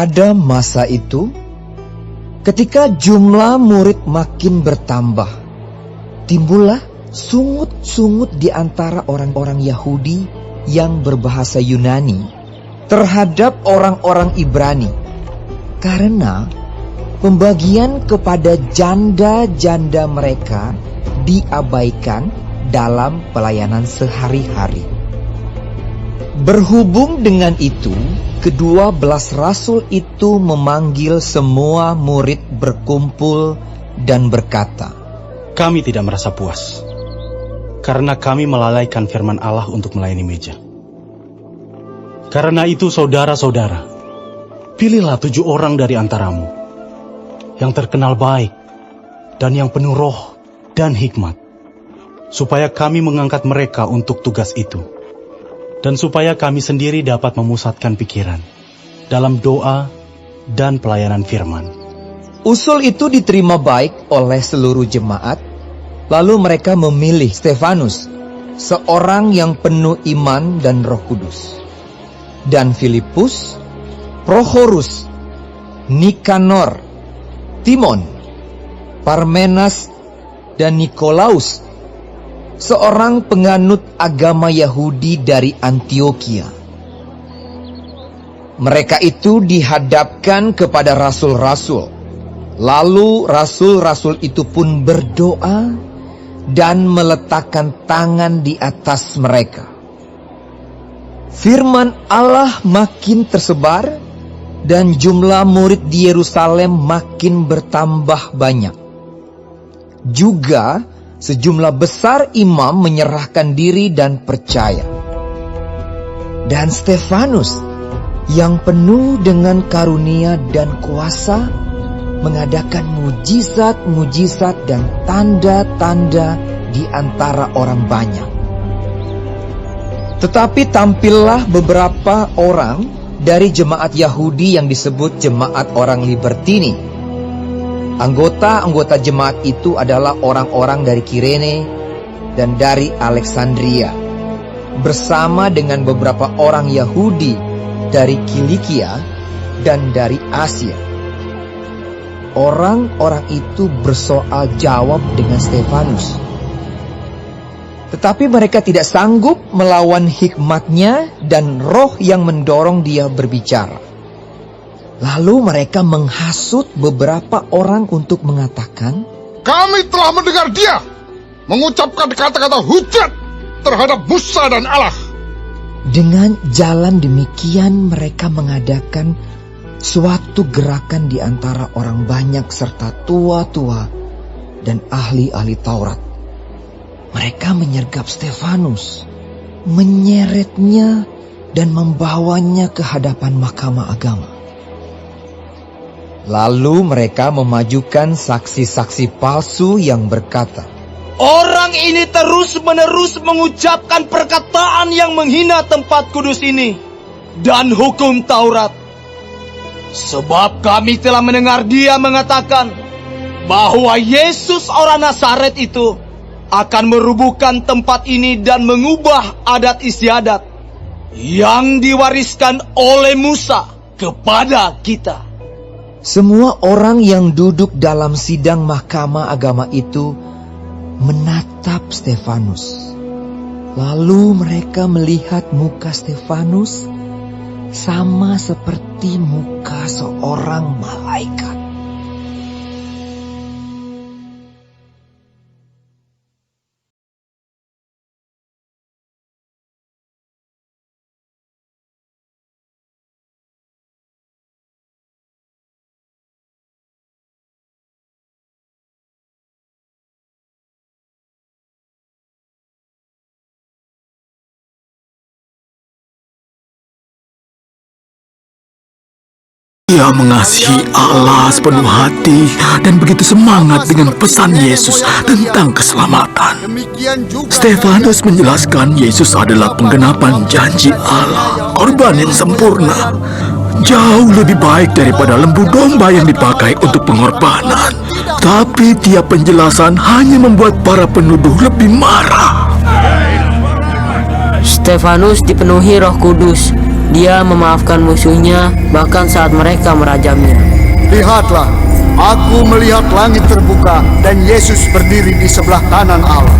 Pada masa itu, ketika jumlah murid makin bertambah, timbullah sungut-sungut di antara orang-orang Yahudi yang berbahasa Yunani terhadap orang-orang Ibrani, karena pembagian kepada janda-janda mereka diabaikan dalam pelayanan sehari-hari. Berhubung dengan itu, kedua belas rasul itu memanggil semua murid berkumpul dan berkata, "Kami tidak merasa puas, karena kami melalaikan firman Allah untuk melayani meja. Karena itu saudara-saudara, pilihlah 7 orang dari antaramu, yang terkenal baik, dan yang penuh roh dan hikmat, supaya kami mengangkat mereka untuk tugas itu, dan supaya kami sendiri dapat memusatkan pikiran dalam doa dan pelayanan firman." Usul itu diterima baik oleh seluruh jemaat. Lalu mereka memilih Stefanus, seorang yang penuh iman dan Roh Kudus, dan Filipus, Prochorus, Nikanor, Timon, Parmenas, dan Nikolaus, seorang penganut agama Yahudi dari Antioquia. Mereka itu dihadapkan kepada rasul-rasul. Lalu rasul-rasul itu pun berdoa dan meletakkan tangan di atas mereka. Firman Allah makin tersebar dan jumlah murid di Yerusalem makin bertambah banyak. Juga sejumlah besar imam menyerahkan diri dan percaya. Dan Stefanus yang penuh dengan karunia dan kuasa mengadakan mujizat-mujizat dan tanda-tanda di antara orang banyak. Tetapi tampillah beberapa orang dari jemaat Yahudi yang disebut jemaat orang Libertini. Anggota-anggota jemaat itu adalah orang-orang dari Kirene dan dari Alexandria, bersama dengan beberapa orang Yahudi dari Kilikia dan dari Asia. Orang-orang itu bersoal jawab dengan Stefanus. Tetapi mereka tidak sanggup melawan hikmatnya dan roh yang mendorong dia berbicara. Lalu mereka menghasut beberapa orang untuk mengatakan, "Kami telah mendengar dia mengucapkan kata-kata hujat terhadap Musa dan Allah." Dengan jalan demikian mereka mengadakan suatu gerakan di antara orang banyak serta tua-tua dan ahli-ahli Taurat. Mereka menyergap Stefanus, menyeretnya dan membawanya ke hadapan mahkamah agama. Lalu mereka memajukan saksi-saksi palsu yang berkata, "Orang ini terus-menerus mengucapkan perkataan yang menghina tempat kudus ini dan hukum Taurat. Sebab kami telah mendengar dia mengatakan bahwa Yesus orang Nazaret itu akan merubuhkan tempat ini dan mengubah adat istiadat yang diwariskan oleh Musa kepada kita." Semua orang yang duduk dalam sidang mahkamah agama itu menatap Stefanus. Lalu mereka melihat muka Stefanus sama seperti muka seorang malaikat. Ia mengasihi Allah sepenuh hati dan begitu semangat dengan pesan Yesus tentang keselamatan. Stefanus menjelaskan Yesus adalah penggenapan janji Allah, korban yang sempurna, jauh lebih baik daripada lembu domba yang dipakai untuk pengorbanan. Tapi tiap penjelasan hanya membuat para penuduh lebih marah. Stefanus dipenuhi Roh Kudus Dia memaafkan musuhnya bahkan saat mereka merajamnya. Lihatlah, aku melihat langit terbuka dan Yesus berdiri di sebelah kanan Allah.